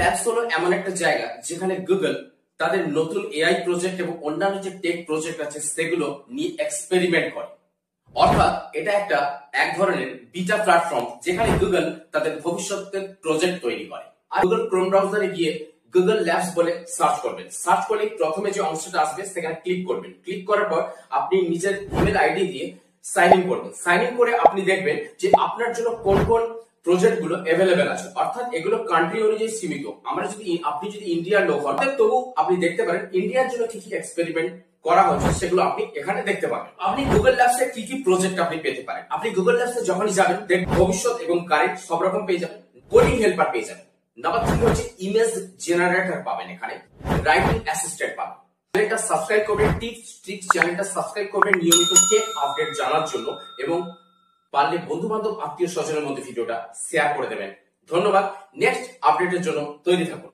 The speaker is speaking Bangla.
ল্যাবস হলো এমন একটা জায়গা যেখানে গুগল তাদের নতুন এআই প্রজেক্ট এবং অন্যান্য যে টেক প্রজেক্ট আছে সেগুলো নিয়ে এক্সপেরিমেন্ট করে। অর্থাৎ এটা একটা এক ধরনের বিটা প্ল্যাটফর্ম যেখানে গুগল তাদের ভবিষ্যতের প্রজেক্ট তৈরি করে। আর গুগল ক্রোম ব্রাউজারে গিয়ে গুগল ল্যাবস বলে সার্চ করবেন। সার্চ করলে প্রথমে যে অংশটা আসবে সেখানে ক্লিক করবেন। ক্লিক করার পর আপনি নিজের ইমেল আইডি দিয়ে সাইন ইন করবেন। সাইন ইন করে আপনি দেখবেন যে আপনার জন্য কোন কোন প্রজেক্ট গুলো অ্যাভেলেবেল আছে, অর্থাৎ এগুলো কান্ট্রি অনুযায়ী সীমিত। আপনি যদি ইন্ডিয়ার লোক হন তবু আপনি দেখতে পারেন ইন্ডিয়ার জন্য কি কি এক্সপেরিমেন্ট করা হচ্ছে সেগুলো আপনি এখানে দেখতে পাবেন। আপনি গুগল ল্যাবস এর কি কি প্রজেক্ট আপনি পেতে পারেন। আপনি গুগল ল্যাবস এ যখনই যাবেন দেখবেন ভবিষ্যৎ এবং কারেন্ট সব রকম পেয়ে যাবেন। কোডিং হেল্পার পেয়ে যাবেন। নাম্বার 3 হচ্ছে ইমেজ জেনারেটর পাবেন, এখানে রাইটিং অ্যাসিস্ট্যান্ট পাবেন। চ্যানেলটা সাবস্ক্রাইব করবেন, টিপস ট্রিক্স চ্যানেলটা সাবস্ক্রাইব করবেন নিয়মিত টেক আপডেট জানার জন্য, এবং পারলে বন্ধু বান্ধব আত্মীয় স্বজনের মধ্যে ভিডিওটা শেয়ার করে দেবেন। ধন্যবাদ। নেক্সট আপডেটের জন্য তৈরি থাকুন।